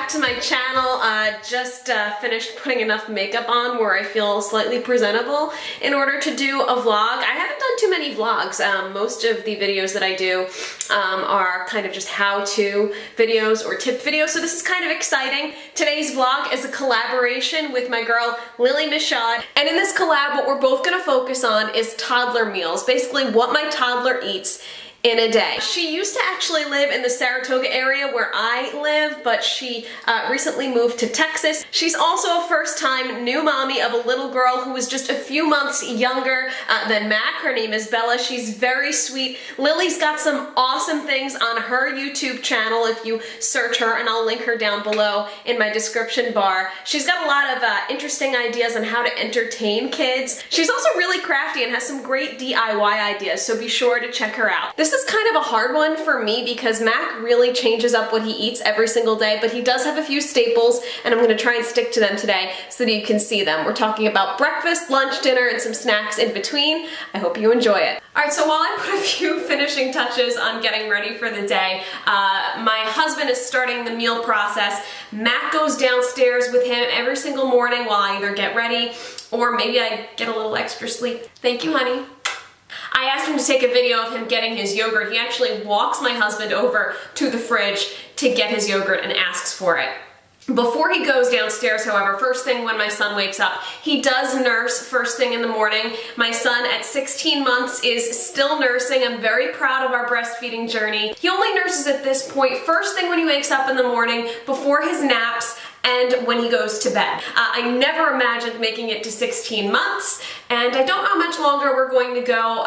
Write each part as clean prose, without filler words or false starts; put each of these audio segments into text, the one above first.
back to my channel. Just finished putting enough makeup on where I feel slightly presentable in order to do a vlog. I haven't done too many vlogs. Most of the videos that I do are kind of just how-to videos or tip videos, so this is kind of exciting. Today's vlog is a collaboration with my girl Lilly Michaud, and in this collab what we're both gonna focus on is toddler meals, basically what my toddler eats in a day. She used to actually live in the Saratoga area where I live, but she recently moved to Texas. She's also a first-time new mommy of a little girl who is just a few months younger than Mac. Her name is Bella. She's very sweet. Lily's got some awesome things on her YouTube channel if you search her, and I'll link her down below in my description bar. She's got a lot of interesting ideas on how to entertain kids. She's also really crafty and has some great DIY ideas, so be sure to check her out. This is kind of a hard one for me because Mac really changes up what he eats every single day, but he does have a few staples, and I'm going to try and stick to them today so that you can see them. We're talking about breakfast, lunch, dinner, and some snacks in between. I hope you enjoy it. Alright, so while I put a few finishing touches on getting ready for the day, my husband is starting the meal process. Mac goes downstairs with him every single morning while I either get ready or maybe I get a little extra sleep. Thank you, honey. I asked him to take a video of him getting his yogurt. He actually walks my husband over to the fridge to get his yogurt and asks for it. Before he goes downstairs, however, first thing when my son wakes up, he does nurse first thing in the morning. My son at 16 months is still nursing. I'm very proud of our breastfeeding journey. He only nurses at this point first thing when he wakes up in the morning, before his naps, and when he goes to bed. I never imagined making it to 16 months, and I don't know how much longer we're going to go,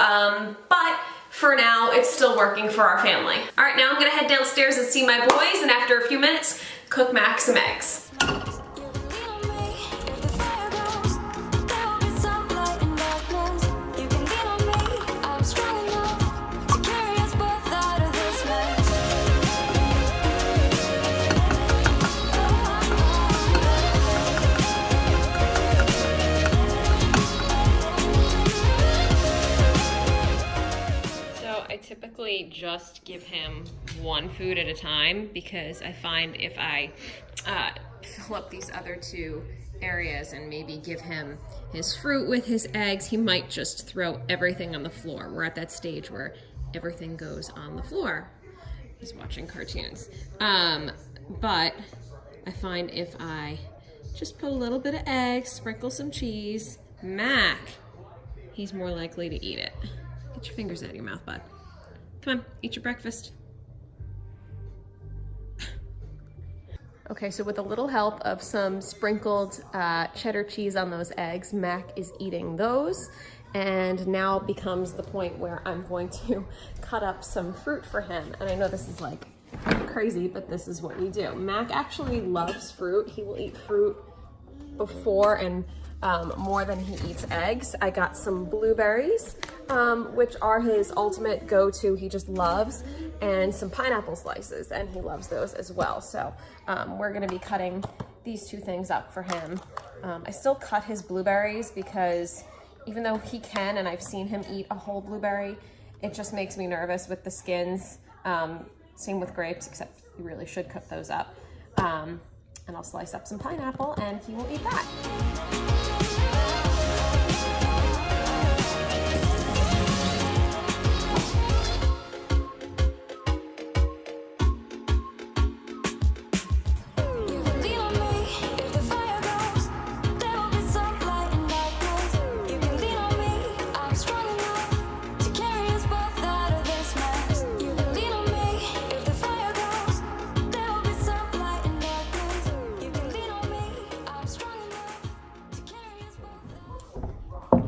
but for now, it's still working for our family. All right, now I'm gonna head downstairs and see my boys, and after a few minutes, cook Mac some eggs. I typically just give him one food at a time because I find if I fill up these other two areas and maybe give him his fruit with his eggs, he might just throw everything on the floor. We're at that stage where everything goes on the floor. He's watching cartoons. But I find if I just put a little bit of eggs, sprinkle some cheese, Mac, he's more likely to eat it. Get your fingers out of your mouth, bud. Come on, eat your breakfast. Okay, so with a little help of some sprinkled cheddar cheese on those eggs, Mac is eating those. And now becomes the point where I'm going to cut up some fruit for him. And I know this is like crazy, but this is what we do. Mac actually loves fruit. He will eat fruit before and more than he eats eggs. I got some blueberries, which are his ultimate go-to, he just loves, and some pineapple slices, and he loves those as well. So we're gonna be cutting these two things up for him. I still cut his blueberries because even though he can, and I've seen him eat a whole blueberry, it just makes me nervous with the skins. Same with grapes, except you really should cut those up. And I'll slice up some pineapple and he will eat that.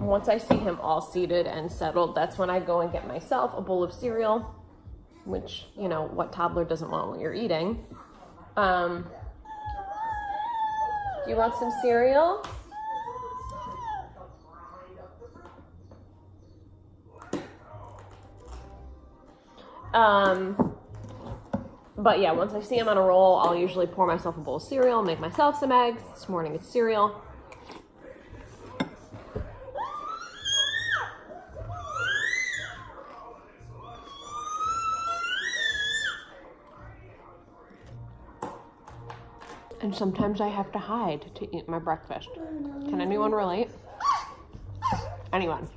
Once I see him all seated and settled, that's when I go and get myself a bowl of cereal, which, you know, what toddler doesn't want when you're eating. Do you want some cereal? But yeah, once I see him on a roll, I'll usually pour myself a bowl of cereal, make myself some eggs. This morning it's cereal. And sometimes I have to hide to eat my breakfast. Can anyone relate? Anyone?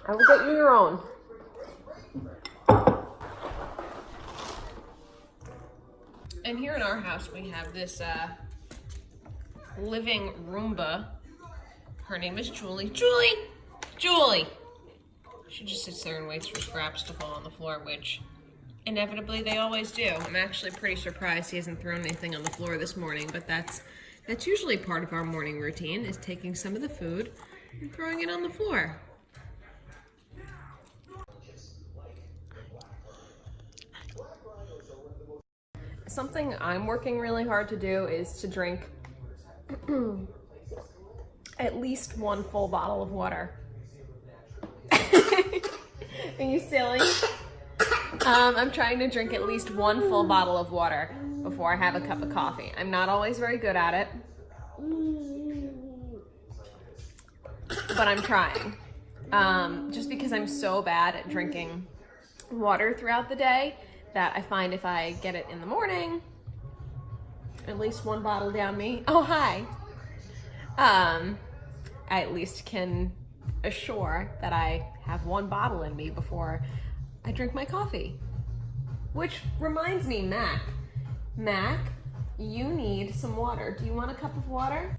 I will get you your own. And here in our house, we have this living Roomba. Her name is Julie. Julie! She just sits there and waits for scraps to fall on the floor, which inevitably they always do. I'm actually pretty surprised he hasn't thrown anything on the floor this morning, but that's usually part of our morning routine, is taking some of the food and throwing it on the floor. Something I'm working really hard to do is to drink at least 1 full bottle of water. Are you silly? I'm trying to drink at least 1 full bottle of water before I have a cup of coffee. I'm not always very good at it, but I'm trying. Just because I'm so bad at drinking water throughout the day, that I find if I get it in the morning, at least 1 bottle down me. Oh, hi. I at least can assure that I have 1 bottle in me before I drink my coffee. Which reminds me, Mac, you need some water. Do you want a cup of water?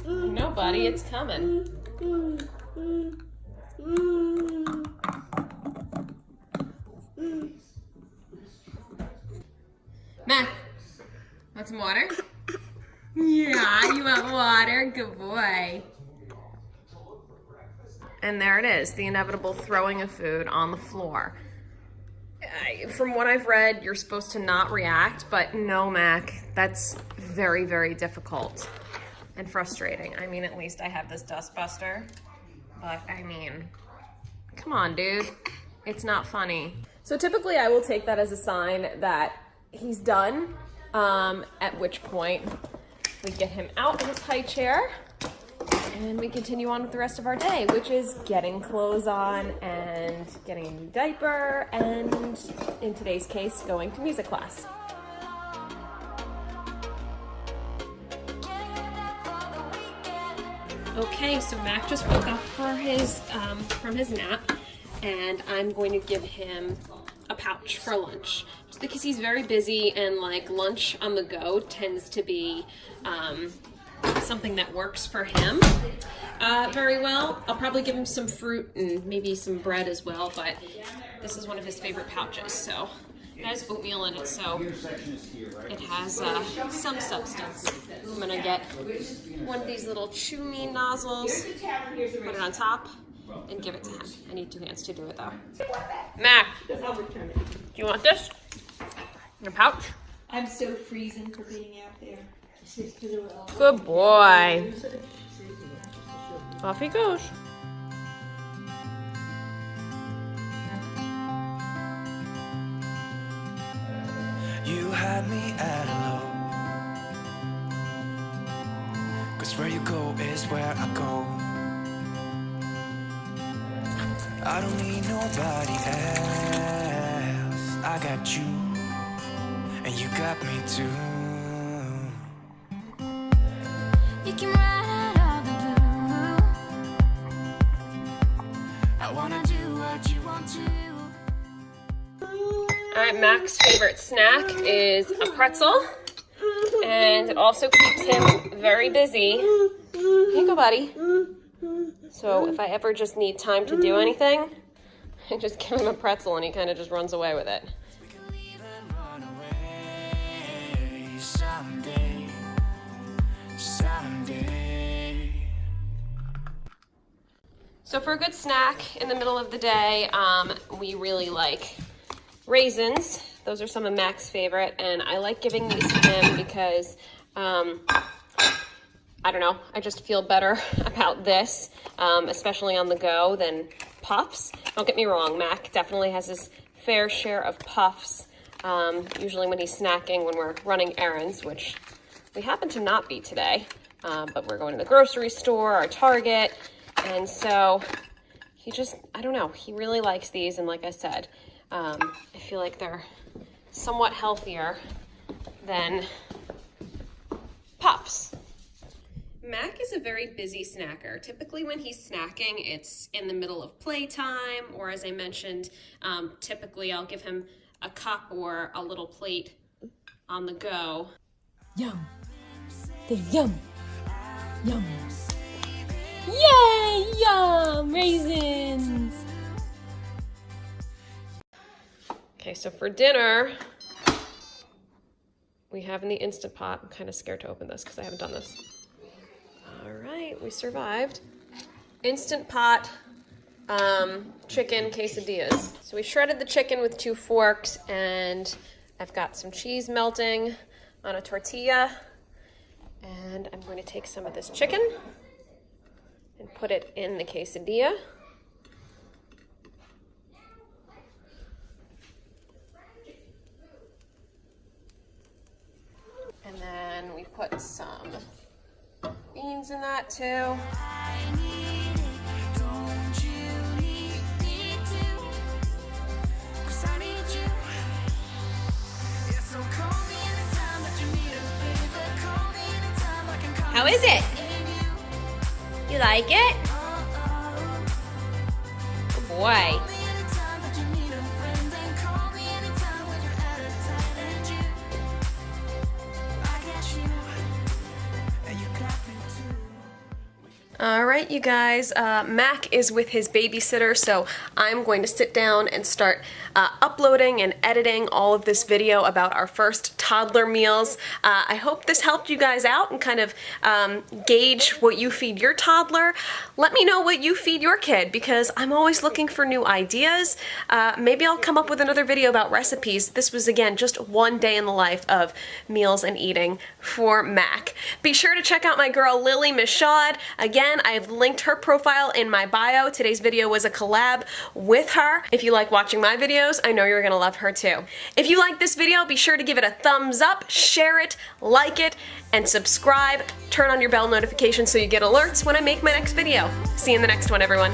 No, buddy, it's coming. Mac, want some water? Yeah, you want water? Good boy. And there it is, the inevitable throwing of food on the floor. From what I've read, you're supposed to not react, but no, Mac, that's very, very difficult and frustrating. I mean, at least I have this dust buster, but I mean, come on, dude. It's not funny. So typically I will take that as a sign that he's done, at which point we get him out of his high chair and we continue on with the rest of our day, which is getting clothes on and getting a new diaper and, in today's case, going to music class. Okay, so Mac just woke up for his from his nap, and I'm going to give him a pouch for lunch, just because he's very busy and like lunch on the go tends to be something that works for him very well. I'll probably give him some fruit and maybe some bread as well, but this is one of his favorite pouches, so it has oatmeal in it, so it has some substance. I'm gonna get one of these little chew me nozzles, put it on top, and give it to him. I need 2 hands to do it though. Mac, do you want this? Your pouch? I'm so freezing for being out there. Good boy. Off he goes. You had me at hello, 'cause where you go is where I go. I don't need nobody else. I got you, and you got me too. You can ride all the blue. I wanna do what you want to. All right, Mac's favorite snack is a pretzel, and it also keeps him very busy. Here you go, buddy. So if I ever just need time to do anything, I just give him a pretzel and he kind of just runs away with it. We can leave and run away someday, someday. So for a good snack in the middle of the day, we really like raisins. Those are some of Mac's favorite, and I like giving these to him because I don't know, I just feel better about this, especially on the go, than puffs. Don't get me wrong, Mac definitely has his fair share of puffs, usually when he's snacking, when we're running errands, which we happen to not be today, but we're going to the grocery store or Target, and so he just, I don't know, he really likes these, and like I said, I feel like they're somewhat healthier than Puffs. Mac is a very busy snacker. Typically when he's snacking, it's in the middle of playtime, or as I mentioned, typically I'll give him a cup or a little plate on the go. Yum. Say yum. Yum. Yay! Yum! Raisins! Okay, so for dinner, we have in the Instant Pot, I'm kind of scared to open this because I haven't done this. All right, we survived. Instant Pot chicken quesadillas. So we shredded the chicken with 2 forks, and I've got some cheese melting on a tortilla, and I'm going to take some of this chicken and put it in the quesadilla. And then we put some beans in that too. How is it? You like it? Oh boy. All right, you guys, Mac is with his babysitter, so I'm going to sit down and start uploading and editing all of this video about our first toddler meals. I hope this helped you guys out and kind of gauge what you feed your toddler. Let me know what you feed your kid, because I'm always looking for new ideas. Maybe I'll come up with another video about recipes. This was, again, just one day in the life of meals and eating for Mac. Be sure to check out my girl Lilly Michaud. Again, I've linked her profile in my bio. Today's video was a collab with her. If you like watching my videos, I know you're gonna love her too. If you like this video, be sure to give it a thumbs up, share it, like it, and subscribe. Turn on your bell notifications so you get alerts when I make my next video. See you in the next one, everyone.